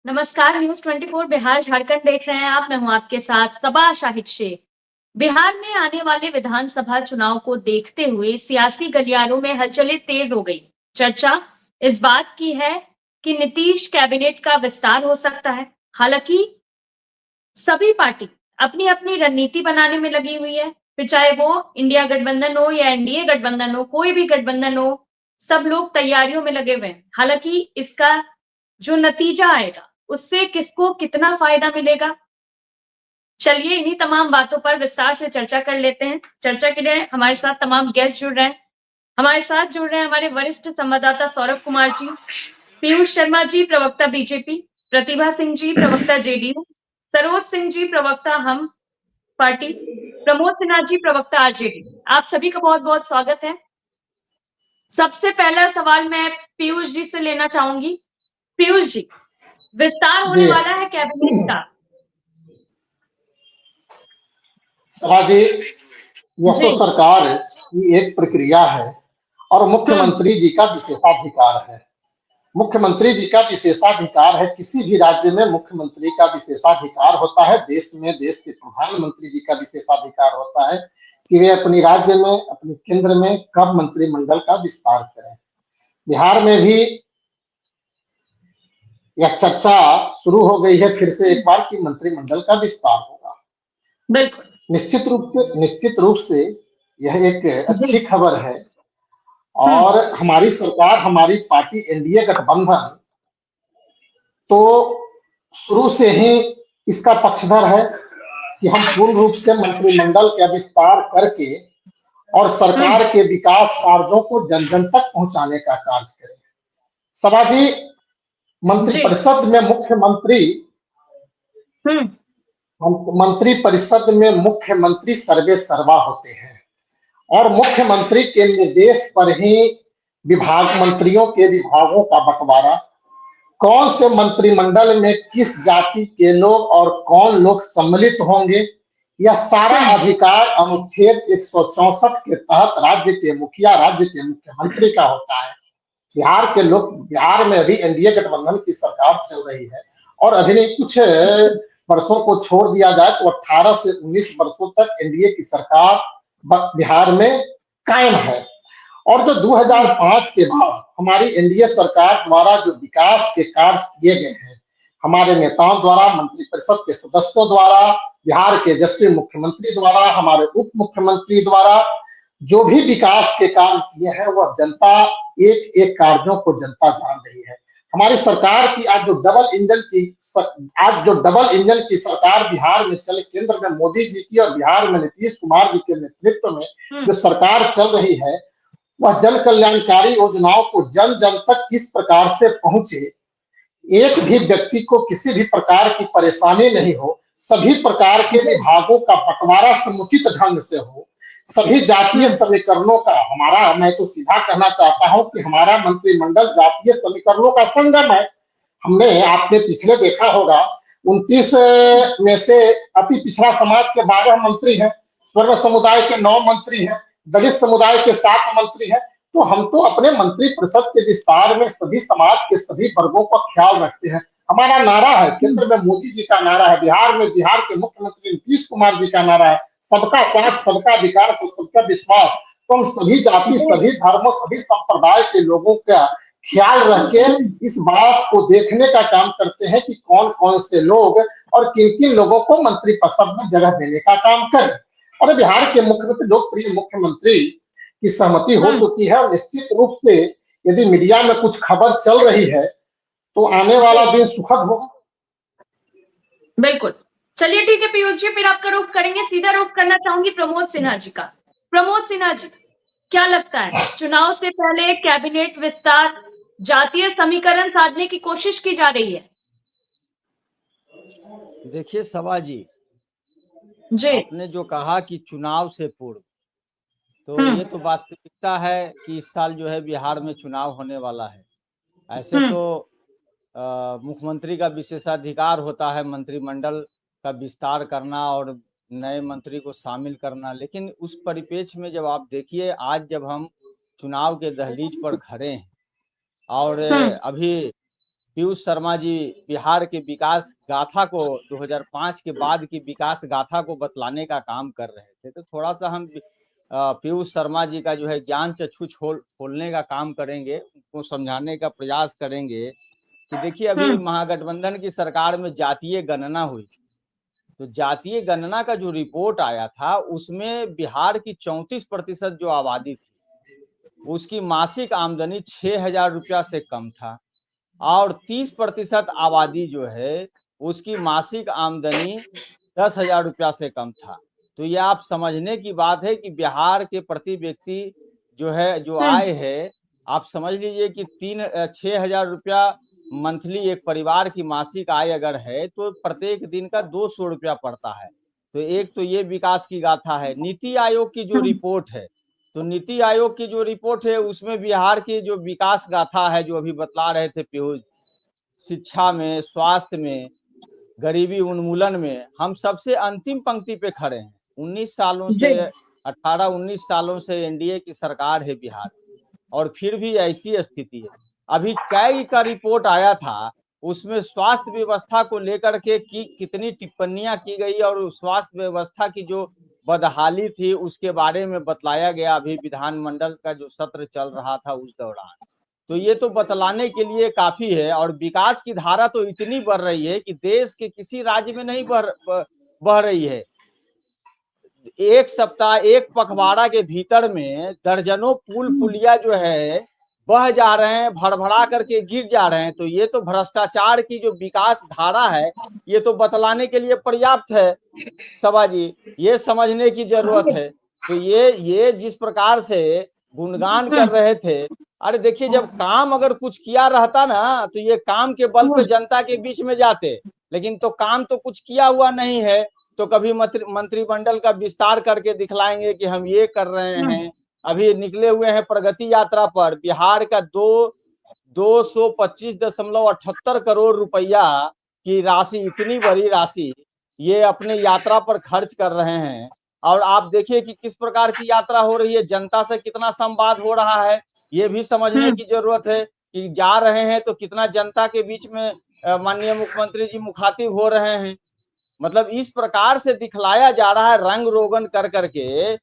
नमस्कार, न्यूज़ 24 बिहार झारखंड देख रहे हैं आप। मैं हूँ आपके साथ सबा शाहिद शेख। बिहार में आने वाले विधानसभा चुनाव को देखते हुए सियासी गलियारों में हलचलें तेज हो गई। चर्चा इस बात की है कि नीतीश कैबिनेट का विस्तार हो सकता है। हालांकि सभी पार्टी अपनी-अपनी रणनीति बनाने में लगी हुई है। फिर चाहे वो इंडिया गठबंधन हो या एनडीए गठबंधन हो, कोई भी गठबंधन हो, सब लोग तैयारियों में लगे हुए हैं। हालांकि इसका जो नतीजा आएगा, उससे किसको कितना फायदा मिलेगा? चलिए इन्हीं तमाम बातों पर विस्तार से चर्चा कर लेते हैं। चर्चा के लिए हमारे साथ तमाम गेस्ट जुड़ रहे हैं। हमारे साथ जुड़ रहे हैं हमारे वरिष्ठ संवाददाता सौरभ कुमार जी, पीयूष शर्मा जी प्रवक्ता बीजेपी, प्रतिभा सिंह जी प्रवक्ता जेडीयू, सरोज सिंह जी प्रवक्ता हम पार्टी, प्रमोद सिन्हा जी प्रवक्ता आरजेडी। आप सभी का बहुत-बहुत स्वागत है। सबसे पहला सवाल मैं पीयूष जी से लेना चाहूंगी। पीयूष जी, विस्तार होने जी वाला है कैबिनेट का। सभाजी, यह जी। तो सरकार की एक प्रक्रिया है और हम्म। मुख्यमंत्री जी का विशेषाधिकार है। मुख्यमंत्री जी का विशेषाधिकार है। किसी भी राज्य में मुख्यमंत्री का विशेषाधिकार होता है। देश में देश के प्रधानमंत्री जी का विशेषाधिकार होता है कि वे अपनी राज्य में, अपने केंद्र में कब मंत्रिमंडल का विस्तार करें। बिहार में भी यह चर्चा शुरू हो गई है फिर से एक बार कि मंत्रिमंडल का विस्तार होगा। बिल्कुल। निश्चित रूप से यह एक जी। अच्छी खबर है हम्म। और हमारी सरकार, हमारी पार्टी एनडीए गठबंधन तो शुरू से ही इसका पक्षधर है कि हम पूर्ण रूप से मंत्रिमंडल का विस्तार करके और सरकार हम्म। के विकास कार्यों को जन जन तक पहुंचाने का कार्य करें। सभाजी, जी। मंत्रिपरिषद में मुख्यमंत्री हम्म। मंत्रिपरिषद में मुख्यमंत्री सर्वे सर्वा होते हैं और मुख्यमंत्री के निर्देश पर ही विभाग, मंत्रियों के विभागों का बंटवारा, कौन से मंत्रिमंडल में किस जाति के लोग और कौन लोग सम्मिलित होंगे, यह सारा हम्म। अधिकार अनुच्छेद 164 के तहत राज्य के मुखिया, राज्य के मुख्यमंत्री का होता है। बिहार में अभी एनडीए गठबंधन की सरकार चल रही है और अभी नहीं, कुछ वर्षों को छोड़ दिया जाए तो 18 से 19 वर्षों तक एनडीए की सरकार बिहार में कायम है। और जो हम्म। 2005 के बाद हमारी एनडीए सरकार द्वारा जो विकास के कार्य किए गए हैं, हमारे नेताओं द्वारा, मंत्रिपरिषद के सदस्यों द्वारा, बिहार के यशस्वी मुख्यमंत्री द्वारा, हमारे उप मुख्यमंत्री द्वारा जो भी विकास के कार्य किए हैं, वह जनता, एक एक कार्यों को जनता जान रही है। हमारी सरकार की आज जो डबल इंजन की सरकार बिहार में चले, केंद्र में मोदी जी की और बिहार में नीतीश कुमार जी के नेतृत्व में जो सरकार चल रही है, वह जन कल्याणकारी योजनाओं को जन जन तक किस प्रकार से पहुंचे, एक भी व्यक्ति को किसी भी प्रकार की परेशानी नहीं हो, सभी प्रकार के विभागों का बंटवारा समुचित ढंग से हो, सभी जातीय समीकरणों का, मैं तो सीधा कहना चाहता हूं कि हमारा मंत्रिमंडल जातीय समीकरणों का संगम है। आपने पिछले देखा होगा 29 में से अति पिछड़ा समाज के 12 मंत्री हैं, स्वर्ण समुदाय के 9 मंत्री हैं, दलित समुदाय के 7 मंत्री हैं। तो हम तो अपने मंत्रिपरिषद के विस्तार में सभी समाज के सभी वर्गों का ख्याल रखते हैं। हमारा नारा है, केंद्र में मोदी जी का नारा है, बिहार में बिहार के मुख्यमंत्री नीतीश कुमार जी का नारा है, सबका साथ, सबका विकास और सबका विश्वास। तो हम सभी जाति, सभी धर्मों, सभी संप्रदाय के लोगों का ख्याल रख के इस बात को देखने का काम करते हैं कि कौन कौन से लोग और किन किन लोगों को मंत्रिपरिषद में जगह देने का काम करें। और बिहार के मुख्यमंत्री, लोकप्रिय मुख्यमंत्री की सहमति हो चुकी है और निश्चित रूप से यदि मीडिया में कुछ खबर चल रही है तो आने वाला दिन सुखद हो। बिल्कुल। चलिए ठीक है पीयूष जी, फिर आपका रुख करेंगे, सीधा रुख करना चाहूंगी प्रमोद सिन्हा जी का। प्रमोद सिन्हा जी, क्या लगता है चुनाव से पहले कैबिनेट विस्तार, जातीय समीकरण साधने की कोशिश की जा रही है? देखिए सभा जी, जी। आपने जो कहा कि चुनाव से पूर्व, तो ये तो वास्तविकता है कि इस साल जो है बिहार में चुनाव होने वाला है। ऐसे तो मुख्यमंत्री का विशेषाधिकार होता है मंत्रिमंडल का विस्तार करना और नए मंत्री को शामिल करना, लेकिन उस परिप्रेक्ष्य में जब आप देखिए, आज जब हम चुनाव के दहलीज पर खड़े हैं और अभी पीयूष शर्मा जी बिहार के विकास गाथा को 2005 के बाद की विकास गाथा को बतलाने का काम कर रहे थे। तो थोड़ा सा हम पीयूष शर्मा जी का जो है ज्ञान चक्षु खोलने का काम करेंगे, उनको समझाने का प्रयास करेंगे कि देखिए अभी महागठबंधन की सरकार में जातीय गणना हुई। तो जातीय गणना का जो रिपोर्ट आया था उसमें बिहार की 34% जो आबादी थी उसकी मासिक आमदनी 6,000 रुपया से कम था और 30% आबादी जो है उसकी मासिक आमदनी 10,000 रुपया से कम था। तो ये आप समझने की बात है कि बिहार के प्रति व्यक्ति जो आय है, आप समझ लीजिए कि 6,000 रुपया मंथली एक परिवार की मासिक आय अगर है तो प्रत्येक दिन का 200 रुपया पड़ता है। तो एक तो ये विकास की गाथा है। नीति आयोग की जो रिपोर्ट है, तो नीति आयोग की जो रिपोर्ट है उसमें बिहार की जो विकास गाथा है जो अभी बतला रहे थे पीयूष, शिक्षा में, स्वास्थ्य में, गरीबी उन्मूलन में हम सबसे अंतिम पंक्ति पे खड़े हैं। 18-19 सालों से एनडीए की सरकार है बिहार, और फिर भी ऐसी स्थिति है। अभी कैग का रिपोर्ट आया था, उसमें स्वास्थ्य व्यवस्था को लेकर के कितनी टिप्पणियां की गई और स्वास्थ्य व्यवस्था की जो बदहाली थी उसके बारे में बतलाया गया अभी विधानमंडल का जो सत्र चल रहा था उस दौरान। तो ये तो बतलाने के लिए काफी है। और विकास की धारा तो इतनी बढ़ रही है कि देश के किसी राज्य में नहीं बह रही है। एक सप्ताह, एक पखवाड़ा के भीतर में दर्जनों पुल पुलिया जो है बह जा रहे हैं, भड़भड़ा करके गिर जा रहे हैं। तो ये तो भ्रष्टाचार की जो विकास धारा है ये तो बतलाने के लिए पर्याप्त है सभा जी, ये समझने की जरूरत है। तो ये जिस प्रकार से गुणगान कर रहे थे, अरे देखिए जब काम अगर कुछ किया रहता ना तो ये काम के बल पे जनता के बीच में जाते, लेकिन तो काम तो कुछ किया हुआ नहीं है। तो कभी मंत्रिमंडल का विस्तार करके दिखलाएंगे कि हम ये कर रहे हैं। अभी निकले हुए हैं प्रगति यात्रा पर, बिहार का 225.78 करोड़ रुपया की राशि, इतनी बड़ी राशि ये अपने यात्रा पर खर्च कर रहे हैं। और आप देखिए कि किस प्रकार की यात्रा हो रही है, जनता से कितना संवाद हो रहा है, ये भी समझने की जरूरत है कि जा रहे हैं तो कितना जनता के बीच में माननीय मुख्यमंत्री जी मुखातिब हो रहे हैं। मतलब इस प्रकार से दिखलाया जा रहा है रंग रोगन कर करके।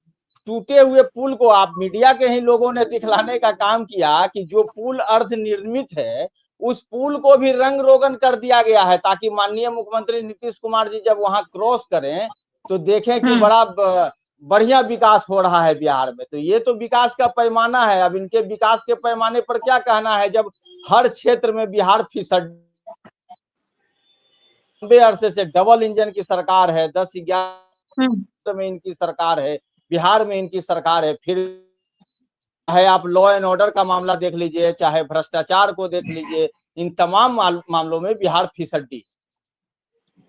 टूटे हुए पुल को आप मीडिया के ही लोगों ने दिखलाने का काम किया कि जो पुल अर्ध निर्मित है उस पुल को भी रंग रोगन कर दिया गया है, ताकि माननीय मुख्यमंत्री नीतीश कुमार जी जब वहां क्रॉस करें तो देखें कि बड़ा बढ़िया विकास हो रहा है बिहार में। तो ये तो विकास का पैमाना है। अब इनके विकास के पैमाने पर क्या कहना है, जब हर क्षेत्र में बिहार फिसड लंबे अरसे से डबल इंजन की सरकार है, 10-11 में इनकी सरकार है, बिहार में इनकी सरकार है। फिर चाहे आप लॉ एंड ऑर्डर का मामला देख लीजिए, चाहे भ्रष्टाचार को देख लीजिए, इन तमाम मामलों में बिहार फिसड्डी।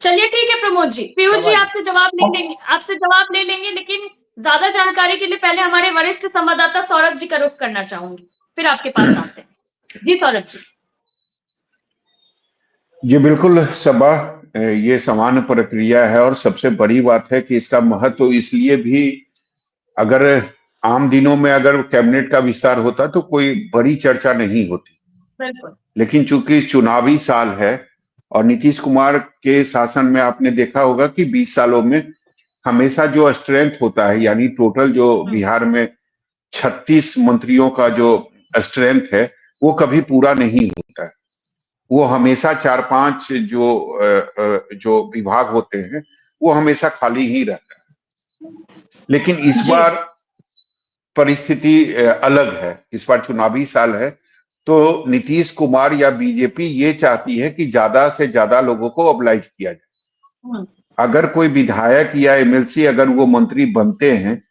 चलिए ठीक है प्रमोद जी, पीयूष जी आपसे जवाब ले लेंगे, लेकिन ज्यादा जानकारी के लिए पहले हमारे वरिष्ठ संवाददाता सौरभ जी का रुख करना चाहूंगी, फिर आपके पास आते हैं। जी सौरभ जी। जी बिल्कुल सबा, ये सामान्य प्रक्रिया है और सबसे बड़ी बात है कि इसका महत्व इसलिए भी, अगर आम दिनों में अगर कैबिनेट का विस्तार होता तो कोई बड़ी चर्चा नहीं होती, लेकिन चूंकि चुनावी साल है और नीतीश कुमार के शासन में आपने देखा होगा कि 20 सालों में हमेशा जो स्ट्रेंथ होता है, यानी टोटल जो बिहार में 36 मंत्रियों का जो स्ट्रेंथ है वो कभी पूरा नहीं होता है। वो हमेशा 4-5 जो विभाग होते हैं वो हमेशा खाली ही रहता है। लेकिन इस बार परिस्थिति अलग है, इस बार चुनावी साल है, तो नीतीश कुमार या बीजेपी ये चाहती है कि ज्यादा से ज्यादा लोगों को मोबिलाइज किया जाए। अगर कोई विधायक या एमएलसी अगर वो मंत्री बनते हैं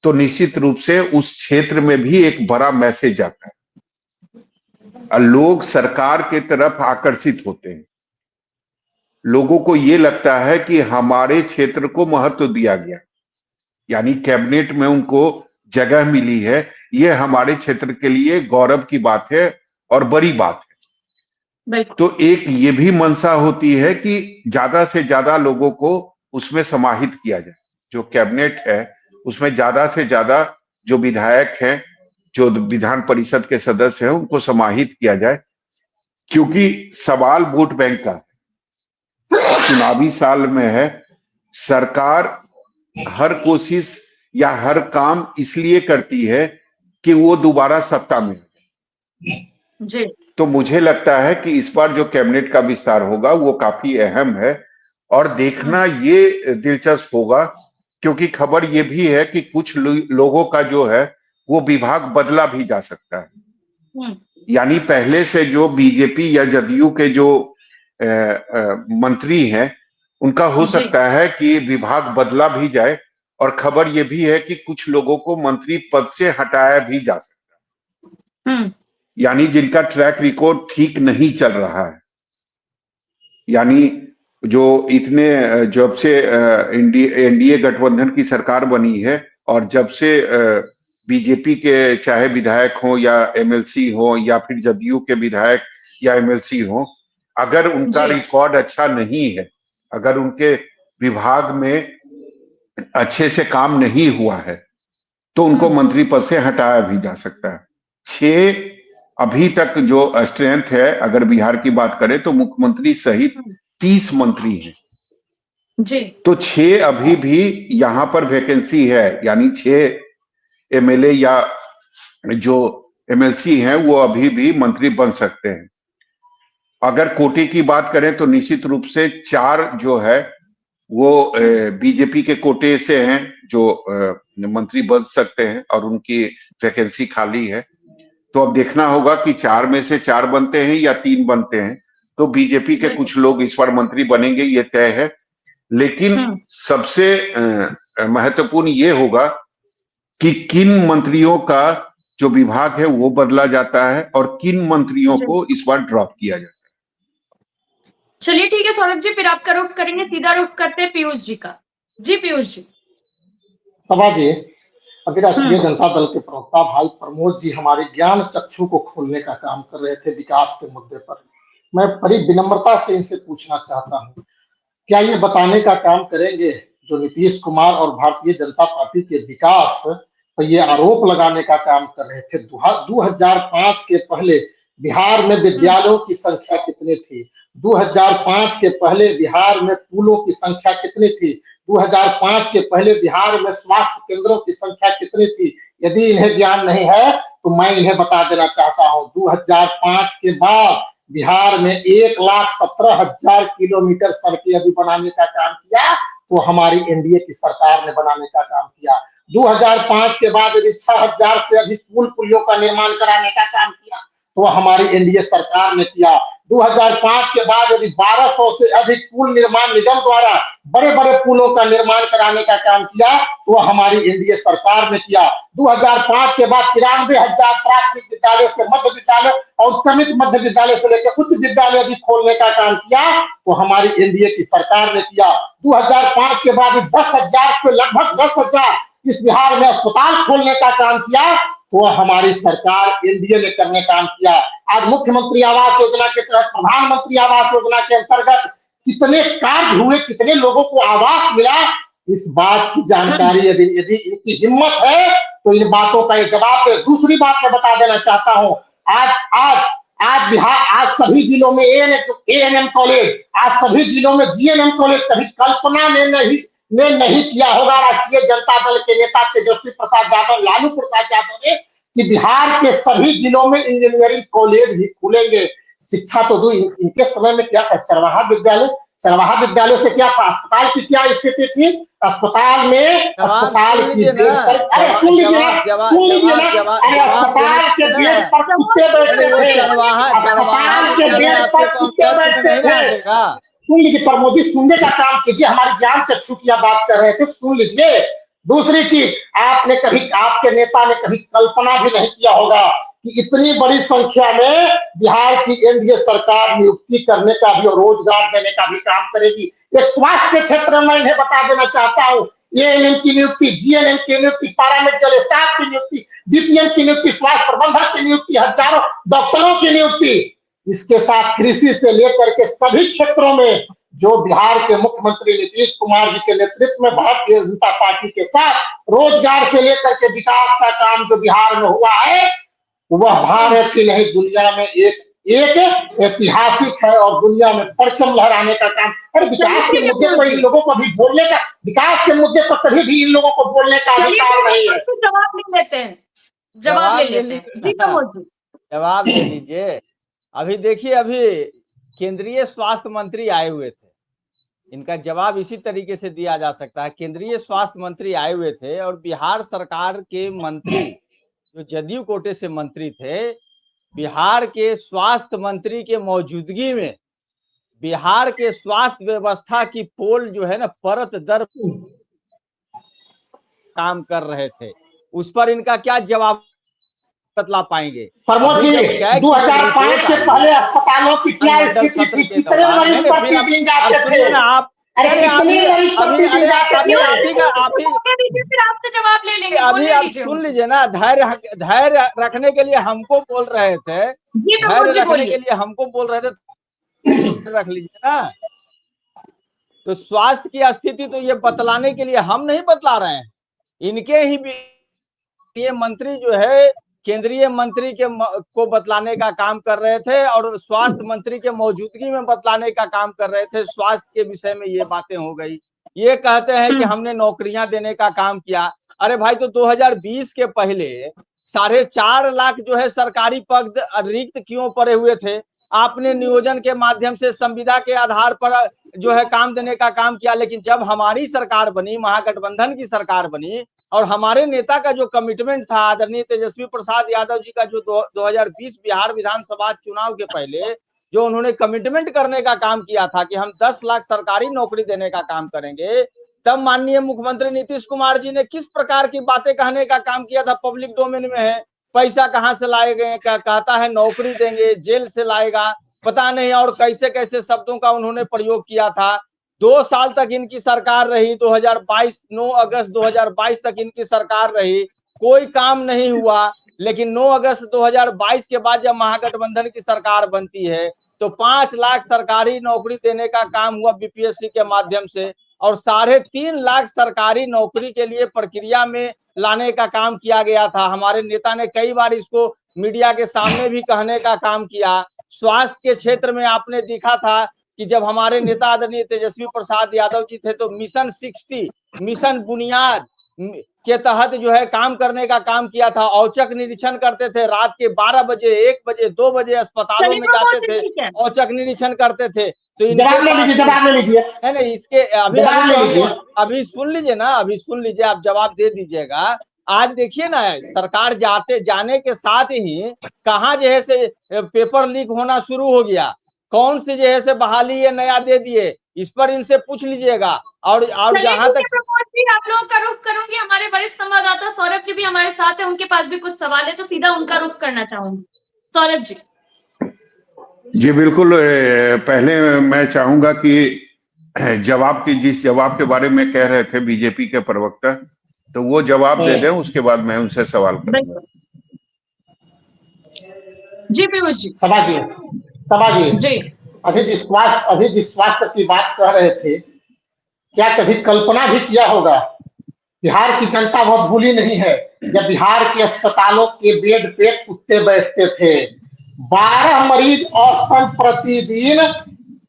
तो निश्चित रूप से उस क्षेत्र में भी एक बड़ा मैसेज आता है, लोग सरकार के तरफ आकर्षित होते हैं। लोगों को ये लगता है कि हमारे क्षेत्र को महत्व दिया गया, यानी कैबिनेट में उनको जगह मिली है, ये हमारे क्षेत्र के लिए गौरव की बात है और बड़ी बात है। तो एक ये भी मंशा होती है कि ज्यादा से ज्यादा लोगों को उसमें समाहित किया जाए, जो कैबिनेट है उसमें ज्यादा से ज्यादा जो विधायक हैं, जो विधान परिषद के सदस्य हैं, उनको समाहित किया जाए। क्योंकि सवाल वोट बैंक का चुनावी साल में है। सरकार हर कोशिश या हर काम इसलिए करती है कि वो दोबारा सत्ता में जी। तो मुझे लगता है कि इस बार जो कैबिनेट का विस्तार होगा वो काफी अहम है और देखना ये दिलचस्प होगा, क्योंकि खबर ये भी है कि कुछ लोगों का जो है वो विभाग बदला भी जा सकता है। यानी पहले से जो बीजेपी या जदयू के जो मंत्री हैं उनका हो सकता है कि विभाग बदला भी जाए, और खबर ये भी है कि कुछ लोगों को मंत्री पद से हटाया भी जा सकता है, यानी जिनका ट्रैक रिकॉर्ड ठीक नहीं चल रहा है। यानी जो इतने जब से एनडीए गठबंधन की सरकार बनी है और जब से बीजेपी के चाहे विधायक हो या एमएलसी हो या फिर जदयू के विधायक या एमएलसी हो, अगर उनका रिकॉर्ड अच्छा नहीं है, अगर उनके विभाग में अच्छे से काम नहीं हुआ है, तो उनको मंत्री पद से हटाया भी जा सकता है। 6 अभी तक जो स्ट्रेंथ है, अगर बिहार की बात करें तो मुख्यमंत्री सहित 30 मंत्री हैं जी। तो 6 अभी भी यहां पर वैकेंसी है, यानी 6 एमएलए या जो एमएलसी हैं वो अभी भी मंत्री बन सकते हैं। अगर कोटे की बात करें तो निश्चित रूप से 4 जो है वो बीजेपी के कोटे से हैं जो मंत्री बन सकते हैं और उनकी वैकेंसी खाली है। तो अब देखना होगा कि 4 में से 4 बनते हैं या 3 बनते हैं। तो बीजेपी के कुछ लोग इस बार मंत्री बनेंगे, ये तय है। लेकिन सबसे महत्वपूर्ण ये होगा कि किन मंत्रियों का जो विभाग है वो बदला जाता है और किन मंत्रियों को इस बार ड्रॉप किया जाता है। चलिए ठीक है सौरभ जी, फिर आपका रुख करेंगे, सीधा रुख करते हैं पीयूष जी का। जी पीयूष जी। सभा जी, अभी राष्ट्रीय जनता दल के प्रवक्ता भाई प्रमोद जी हमारे ज्ञान चक्षु को खोलने का काम कर रहे थे विकास के मुद्दे पर। मैं बड़ी विनम्रता से इनसे पूछना चाहता हूँ, क्या ये बताने का काम करेंगे जो नीतीश कुमार और भारतीय जनता पार्टी के विकास पर ये आरोप लगाने का काम कर रहे थे? 2005 के पहले बिहार में विद्यालयों की संख्या कितनी थी? 2005 के पहले बिहार में पुलों की संख्या कितनी थी? 2005 के पहले बिहार में स्वास्थ्य केंद्रों की संख्या कितनी थी? यदि इन्हें ज्ञान नहीं है तो मैं इन्हें बता देना चाहता हूँ, 2005 के बाद बिहार में 1,17,000 किलोमीटर सड़कें यदि बनाने का काम किया तो हमारी एनडीए की सरकार ने बनाने का काम किया। 2005 के बाद यदि 6,000 से अधिक पुल पुलियों का निर्माण कराने का काम किया तो हमारी एनडीए सरकार ने किया। 2005 के बाद यदि 1200 से अधिक पुल निर्माण निगम द्वारा बड़े बड़े पुलों का निर्माण कराने का काम किया तो हमारी एनडीए सरकार ने किया। 2005 के बाद 93,000 प्राथमिक विद्यालय से मध्य विद्यालय और क्रमिक मध्य विद्यालय से लेकर उच्च विद्यालय यदि खोलने का काम किया तो हमारी एनडीए की सरकार ने किया। 2005 के बाद 10,000 से लगभग 10,000 इस बिहार में अस्पताल खोलने का काम किया तो हमारी सरकार एनडीए ने करने काम किया। आज मुख्यमंत्री आवास योजना के तहत प्रधानमंत्री आवास योजना के अंतर्गत कितने कार्य हुए, कितने लोगों को आवास मिला, इस बात की जानकारी यदि इनकी हिम्मत है तो इन बातों का ये जवाब दे। दूसरी बात मैं बता देना चाहता हूँ, आज बिहार, आज सभी जिलों में एएनएम कॉलेज, आज सभी जिलों में जीएनएम कॉलेज कभी कल्पना ने नहीं किया होगा राष्ट्रीय जनता दल के नेता तेजस्वी प्रसाद यादव, लालू प्रसाद यादव ने, कि बिहार के सभी जिलों में इंजीनियरिंग कॉलेज भी खुलेंगे। शिक्षा तो दो, इनके समय में क्या था? चरवाहा विद्यालय से क्या था? अस्पताल की क्या स्थिति थी? अस्पताल में अस्पताल की बेड पर, अरे सुन लीजिए ना, अरे अस्पताल के बेड पर कुत्ते बैठते थे, अस्पताल के बेड पर कुत्ते बैठते थे। सुन लीजिए प्रमोद जी, सुनने का काम कीजिए, हमारी ज्ञान चक्षु की बात कर रहे थे, सुन लीजिए। दूसरी चीज, आपके नेता ने कभी कल्पना भी नहीं किया होगा कि इतनी बड़ी संख्या में बिहार की एनडीए सरकार नियुक्ति करने का भी और रोजगार देने का भी काम करेगी। एक स्वास्थ्य के क्षेत्र में इन्हें बता देना चाहता हूँ, एएनएम की नियुक्ति, जीएनएम की नियुक्ति, पैरामेडिकल स्टाफ की नियुक्ति, जीपीएम की नियुक्ति, स्वास्थ्य प्रबंधक की नियुक्ति, हजारों डॉक्टरों की नियुक्ति, इसके साथ कृषि से लेकर के सभी क्षेत्रों में जो बिहार के मुख्यमंत्री नीतीश कुमार जी के नेतृत्व में भारतीय जनता पार्टी के साथ रोजगार से लेकर के विकास का काम जो बिहार में हुआ है, वह भारत की नहीं दुनिया में एक एक ऐतिहासिक है और दुनिया में परचम लहराने का काम। और विकास के मुद्दे पर इन लोगों को भी बोलने का, विकास के मुद्दे पर कभी भी इन लोगों को बोलने का अधिकार नहीं है। जवाब ले लेते हैं, जवाब ले लेते हैं। जी प्रमोद जी, जवाब ले लीजिए। अभी देखिए, अभी केंद्रीय स्वास्थ्य मंत्री आए हुए थे, इनका जवाब इसी तरीके से दिया जा सकता है। केंद्रीय स्वास्थ्य मंत्री आए हुए थे और बिहार सरकार के मंत्री जो जदयू कोटे से मंत्री थे, बिहार के स्वास्थ्य मंत्री के मौजूदगी में बिहार के स्वास्थ्य व्यवस्था की पोल जो है ना परत दर काम कर रहे थे, उस पर इनका क्या जवाब बतला पाएंगे? प्रमोद जी, 2005 से पहले अस्पतालों की क्या स्थिति थी? कितने मरीज प्रतिदिन जाते थे? सुनिए ना आप, अरे कितने मरीज प्रतिदिन जाते थे? जवाब ले लेंगे। अभी आप सुन लीजिए ना, धैर्य रखने के लिए हमको बोल रहे थे, धैर्य रखने के लिए हमको बोल रहे थे, रख लीजिए ना। तो स्वास्थ्य की स्थिति तो ये बतलाने के लिए हम नहीं बतला रहे हैं, इनके ही ये मंत्री जो है केंद्रीय मंत्री के को बतलाने का काम कर रहे थे और स्वास्थ्य मंत्री के मौजूदगी में बतलाने का काम कर रहे थे। स्वास्थ्य के विषय में ये बातें हो गई। ये कहते हैं कि हमने नौकरियां देने का काम किया। अरे भाई, तो 2020 के पहले 4.5 लाख जो है सरकारी पद रिक्त क्यों पड़े हुए थे? आपने नियोजन के माध्यम से संविदा के आधार पर जो है काम देने का काम किया। लेकिन जब हमारी सरकार बनी, महागठबंधन की सरकार बनी, और हमारे नेता का जो कमिटमेंट था, आदरणीय तेजस्वी प्रसाद यादव जी का जो 2020 बिहार विधानसभा चुनाव के पहले जो उन्होंने कमिटमेंट करने का काम किया था कि हम 10 लाख सरकारी नौकरी देने का काम करेंगे, तब माननीय मुख्यमंत्री नीतीश कुमार जी ने किस प्रकार की बातें कहने का काम किया था? पब्लिक डोमेन में है। पैसा कहाँ से लाए गए? क्या कहता है नौकरी देंगे, जेल से लाएगा, पता नहीं, और कैसे कैसे शब्दों का उन्होंने प्रयोग किया था। 2 साल तक इनकी सरकार रही, 2022 9 अगस्त 2022 तक इनकी सरकार रही, कोई काम नहीं हुआ। लेकिन 9 अगस्त 2022 के बाद जब महागठबंधन की सरकार बनती है तो 5 लाख सरकारी नौकरी देने का काम हुआ बीपीएससी के माध्यम से, और 3.5 लाख सरकारी नौकरी के लिए प्रक्रिया में लाने का काम किया गया था। हमारे नेता ने कई बार इसको मीडिया के सामने भी कहने का काम किया। स्वास्थ्य के क्षेत्र में आपने देखा था कि जब हमारे नेता आदरणीय तेजस्वी प्रसाद यादव जी थे तो मिशन 60, मिशन बुनियाद के तहत जो है काम करने का काम किया था। औचक निरीक्षण करते थे, रात के 12 बजे, 1 बजे, 2 बजे अस्पतालों में जाते थे, औचक निरीक्षण करते थे। तो नहीं, इसके अभी सुन लीजिए ना, अभी सुन लीजिए, आप जवाब दे दीजिएगा। आज देखिए ना, सरकार जाने के साथ ही कहाँ जो है से पेपर लीक होना शुरू हो गया, कौन सी जो है से बहाली ये नया दे दिए, इस पर इनसे पूछ लीजिएगा। और जहां तक आप लोगों का रुख करूंगी, हमारे वरिष्ठ संवाददाता सौरभ जी भी हमारे साथ है, उनके पास भी कुछ सवाल है, तो सीधा उनका रुख करना चाहूंगी। सौरभ जी। जी बिल्कुल। पहले मैं चाहूंगा कि जिस जवाब के बारे में कह रहे थे बीजेपी के प्रवक्ता, तो वो जवाब दे दें, उसके बाद मैं उनसे सवाल करूंगा। जी पीयूष जी। सभा जी, अभी जिस स्वास्थ्य की बात कह रहे थे, क्या कभी कल्पना भी किया होगा? बिहार की जनता वो भूली नहीं है जब बिहार के अस्पतालों के बेड पे कुत्ते बैठते थे। 12 मरीज औसतन प्रतिदिन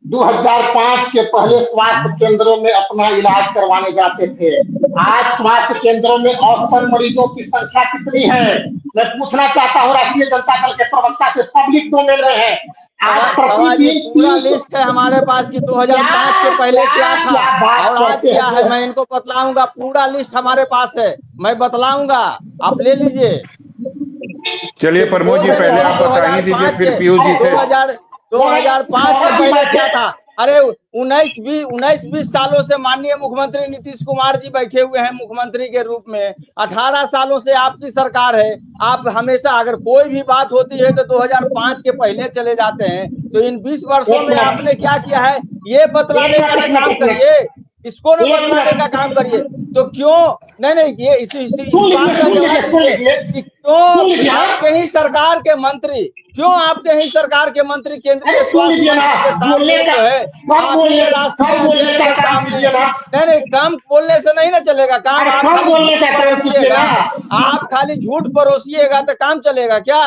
2005 के पहले स्वास्थ्य केंद्रों में अपना इलाज करवाने जाते थे। आज स्वास्थ्य केंद्रों में औसतन मरीजों की संख्या कितनी है? मैं पूछना चाहता हूँ राष्ट्रीय जनता दल के प्रवक्ता से, पब्लिक डोमेन में है। आज प्रतिदिन पूरा लिस्ट है हमारे पास कि 2005 के पहले क्या था और आज क्या है। मैं इनको बतलाऊंगा, पूरा लिस्ट हमारे पास है, मैं बतलाऊंगा, आप ले लीजिए। चलिए प्रमोद जी, पहले आप बता ही दीजिए, फिर पीयूष जी से। 2005 के पहले क्या था? अरे 19-20 सालों से माननीय मुख्यमंत्री नीतीश कुमार जी बैठे हुए हैं मुख्यमंत्री के रूप में। 18 सालों से आपकी सरकार है। आप हमेशा अगर कोई भी बात होती है तो 2005 के पहले चले जाते हैं। तो इन 20 वर्षों में आपने क्या किया है, ये बतलाने का काम करिए, इसको न बतलाने का काम करिए। तो क्यों नहीं, ये इस बात का जवाब दीजिए कि क्यों आपके ही सरकार के मंत्री, केंद्रीय स्वास्थ्य मंत्री के सामने जो है राष्ट्रीय सामने नहीं, कम बोलने से नहीं ना चलेगा काम। आप खाली झूठ परोसिएगा तो काम चलेगा क्या?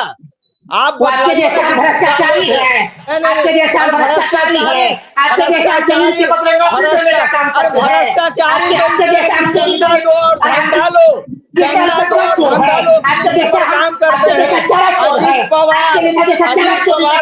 आप आपके जैसा भ्रष्टाचारी है, आपके जैसा भ्रष्टाचारी है, आपके जैसा जमीन के बदले नौकरी देने का काम करते हैं, भ्रष्टाचारी आपके जैसा धंधा लो और धंधा लो, धंधा लो और धंधा लो, आपके जैसा काम करते हैं। अजीत पवार,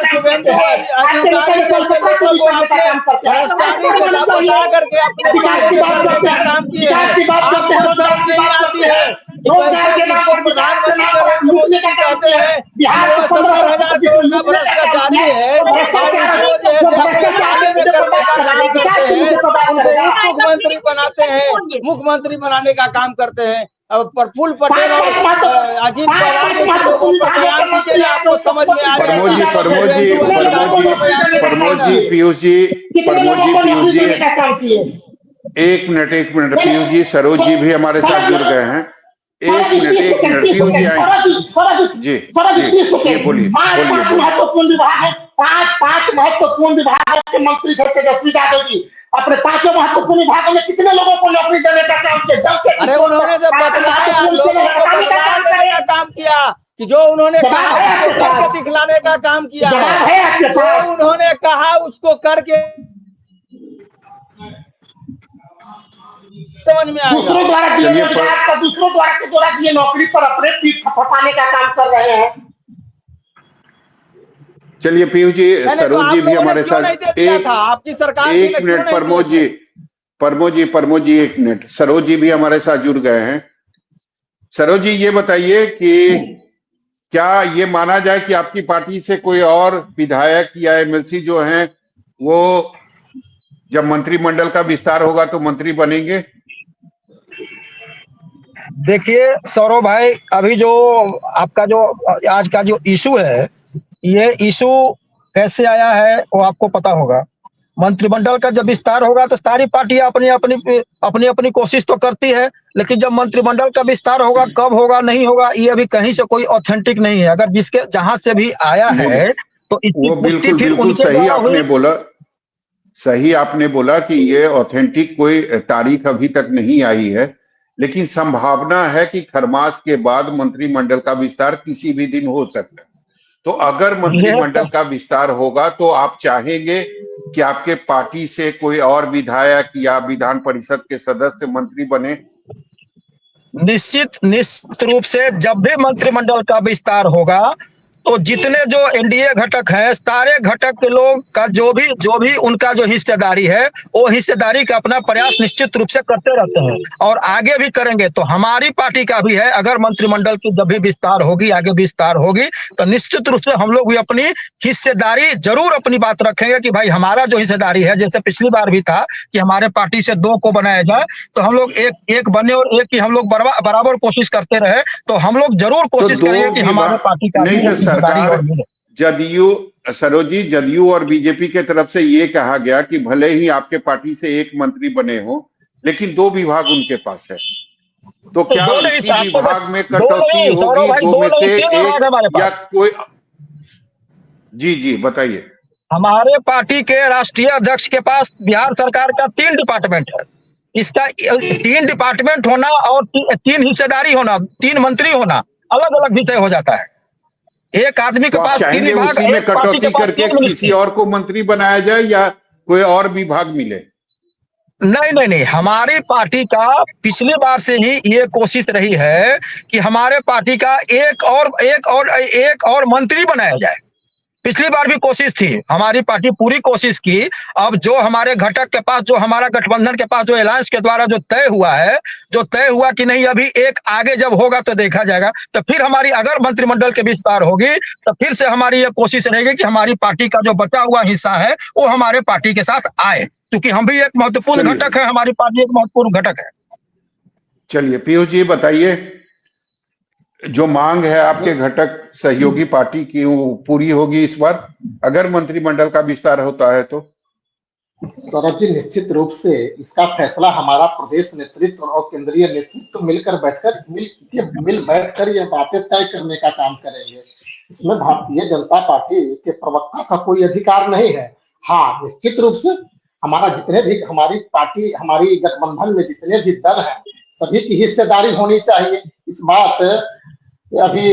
शुभेंदु अधिकारी को आपने भ्रष्टाचारी बता करके अपने बारे में करने का काम किए हैं। आपको शर्म नहीं आती है कि कैसे जिसको प्रधानमंत्री नरेंद्र मोदी जी कहते हैं कि वो 70,000 करोड़ का भ्रष्टाचारी है और उसको जो है अपने पाले में करने का काम करते हैं, उनको उप मुख्यमंत्री बनाते हैं, मुख्यमंत्री बनाने का काम करते हैं। प्रफुल्ल पटेल और अजीत पवार जैसे लोगों पर बयान दीजिए, आपको समझ में आ जाएगा। प्रमोद जी, पीयूष जी, एक मिनट पीयूष जी, सरोज जी भी हमारे साथ जुड़ गए हैं। एक मिनट पीयूष जी आएंगे। जी बोलिए। महत्वपूर्ण विभाग है, पांच महत्वपूर्ण विभाग के मंत्री थे तेजस्वी यादव जी। अपने पांचों महत्वपूर्ण विभागों में कितने लोगों को नौकरी देने का काम किया? अरे उन्होंने तो बदलाया, लोगों को बदला देने का काम किया कि जो उन्होंने कहा उसको करके दिखलाने का काम किया है। जो उन्होंने कहा उसको करके समझ में आएगा। दूसरों द्वारा दिए रोजगार का दूसरों द्वारा दिए नौकरी पर अपने पीठ फपकाने का काम कर रहे हैं। चलिए पीयूष जी, सरोज जी भी हमारे साथ। आपकी सरकार एक मिनट प्रमोद जी एक मिनट, सरोज जी भी हमारे साथ जुड़ गए हैं। सरोज जी ये बताइए कि क्या ये माना जाए कि आपकी पार्टी से कोई और विधायक या एमएलसी जो हैं वो जब मंत्रिमंडल का विस्तार होगा तो मंत्री बनेंगे? देखिए सौरभ भाई, अभी जो आपका जो आज का जो इशू है, ये इशू कैसे आया है वो आपको पता होगा। मंत्रिमंडल का जब विस्तार होगा तो सारी पार्टियां अपनी कोशिश तो करती है, लेकिन जब मंत्रिमंडल का विस्तार होगा, कब होगा नहीं होगा, ये अभी कहीं से कोई ऑथेंटिक नहीं है। अगर जिसके जहां से भी आया है तो वो बिल्कुल सही आपने बोला कि ये ऑथेंटिक कोई तारीख अभी तक नहीं आई है, लेकिन संभावना है कि खरमास के बाद मंत्रिमंडल का विस्तार किसी भी दिन हो सकता है। तो अगर मंत्रिमंडल का विस्तार होगा तो आप चाहेंगे कि आपके पार्टी से कोई और विधायक या विधान परिषद के सदस्य मंत्री बने? निश्चित रूप से जब भी मंत्रिमंडल का विस्तार होगा तो जितने जो एनडीए घटक है, सारे घटक के लोग का जो भी उनका जो हिस्सेदारी है, वो हिस्सेदारी का अपना प्रयास निश्चित रूप से करते रहते हैं और आगे भी करेंगे। तो हमारी पार्टी का भी है, अगर मंत्रिमंडल की जब भी विस्तार होगी, आगे विस्तार होगी, तो निश्चित रूप से हम लोग भी अपनी हिस्सेदारी जरूर अपनी बात रखेंगे कि भाई हमारा जो हिस्सेदारी है, जैसे पिछली बार भी था कि हमारे पार्टी से 2 को बनाया जाए, तो हम लोग एक बने और एक की हम लोग बराबर कोशिश करते रहे। तो हम लोग जरूर कोशिश करेंगे कि हमारे पार्टी का जदयू, सरोज जी, जदयू और बीजेपी के तरफ से ये कहा गया कि भले ही आपके पार्टी से 1 मंत्री बने हो, लेकिन 2 विभाग उनके पास है। तो क्या इसी विभाग में कटौती होगी? 2 में से 1 या कोई? जी बताइए। हमारे पार्टी के राष्ट्रीय अध्यक्ष के पास बिहार सरकार का 3 डिपार्टमेंट है। इसका 3 डिपार्टमेंट होना और 3 हिस्सेदारी होना, 3 मंत्री होना अलग अलग विषय हो जाता है। एक आदमी के पास 3 विभाग, उसी में कटौती करके किसी और को मंत्री बनाया जाए या कोई और विभाग मिले? नहीं, हमारी पार्टी का पिछली बार से ही ये कोशिश रही है कि हमारे पार्टी का एक और मंत्री बनाया जाए। पिछली बार भी कोशिश थी, हमारी पार्टी पूरी कोशिश की। अब जो हमारे घटक के पास, जो हमारा गठबंधन के पास जो अलायंस के द्वारा जो तय हुआ कि नहीं, अभी एक आगे जब होगा तो देखा जाएगा। तो फिर हमारी अगर मंत्रिमंडल के विस्तार होगी तो फिर से हमारी ये कोशिश रहेगी कि हमारी पार्टी का जो बचा हुआ हिस्सा है वो हमारे पार्टी के साथ आए, क्योंकि हम भी एक महत्वपूर्ण घटक है, हमारी पार्टी एक महत्वपूर्ण घटक है। चलिए पीयूष जी बताइए, जो मांग है आपके घटक सहयोगी पार्टी की वो पूरी होगी इस बार अगर मंत्रिमंडल का विस्तार होता है तो? सौरभ जी, निश्चित रूप से इसका फैसला हमारा प्रदेश नेतृत्व और केंद्रीय नेतृत्व मिल बैठकर ये बातें तय करने का काम करेंगे। इसमें भारतीय जनता पार्टी के प्रवक्ता का कोई अधिकार नहीं है। हाँ, निश्चित रूप से हमारा जितने भी हमारी पार्टी, हमारी गठबंधन में जितने भी दल हैं, सभी की हिस्सेदारी होनी चाहिए। इस बात अभी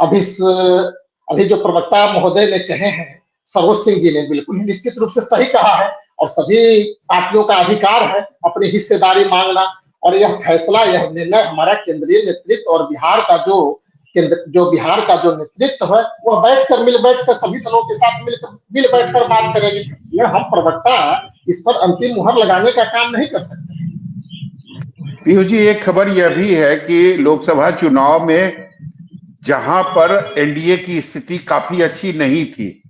अभी जो प्रवक्ता महोदय ने कहे हैं, सरोज सिंह जी ने बिल्कुल निश्चित रूप से सही कहा है, और सभी पार्टियों का अधिकार है अपनी हिस्सेदारी मांगना। और यह फैसला, यह निर्णय हमारा केंद्रीय नेतृत्व और बिहार का जो नेतृत्व है, वह मिल बैठकर सभी दलों के साथ मिल बैठकर बात करेंगे। यह हम प्रवक्ता इस पर अंतिम मुहर लगाने का काम नहीं कर सकते। पीयूष जी, एक खबर यह भी है कि लोकसभा चुनाव में जहां पर एनडीए की स्थिति काफी अच्छी नहीं थी,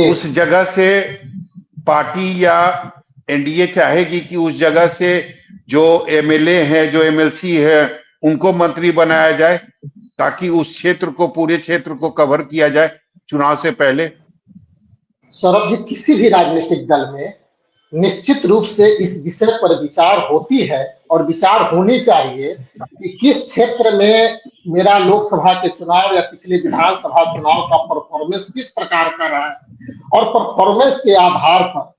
उस जगह से पार्टी या एनडीए चाहेगी कि उस जगह से जो एमएलए हैं, जो एमएलसी है, उनको मंत्री बनाया जाए, ताकि उस क्षेत्र को, पूरे क्षेत्र को कवर किया जाए चुनाव से पहले। सौरभ जी, किसी भी राजनीतिक दल में निश्चित रूप से इस विषय पर विचार होती है, और विचार होनी चाहिए कि किस क्षेत्र में मेरा लोकसभा के चुनाव या पिछले विधानसभा चुनाव का परफॉर्मेंस किस प्रकार का रहा है, और परफॉर्मेंस के आधार पर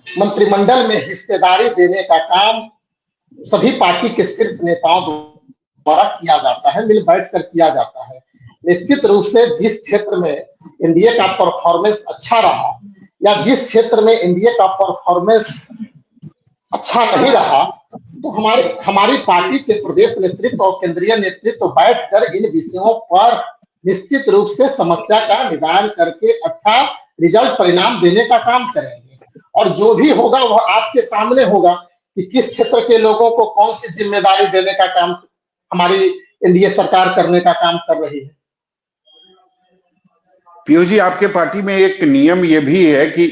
मंत्रिमंडल में हिस्सेदारी देने का काम सभी पार्टी के शीर्ष नेताओं द्वारा किया जाता है, मिल बैठकर किया जाता है। निश्चित रूप से जिस क्षेत्र में एनडीए का परफॉर्मेंस अच्छा रहा, या जिस क्षेत्र में एनडीए का परफॉर्मेंस अच्छा नहीं रहा, तो हमारी पार्टी के प्रदेश नेतृत्व और केंद्रीय नेतृत्व बैठकर इन विषयों पर निश्चित रूप से समस्या का निदान करके अच्छा रिजल्ट, परिणाम देने का काम करेंगे। और जो भी होगा वह आपके सामने होगा कि किस क्षेत्र के लोगों को कौन सी जिम्मेदारी देने का काम हमारी एनडीए सरकार करने का काम कर रही है। पीयूष जी, आपके पार्टी में एक नियम ये भी है कि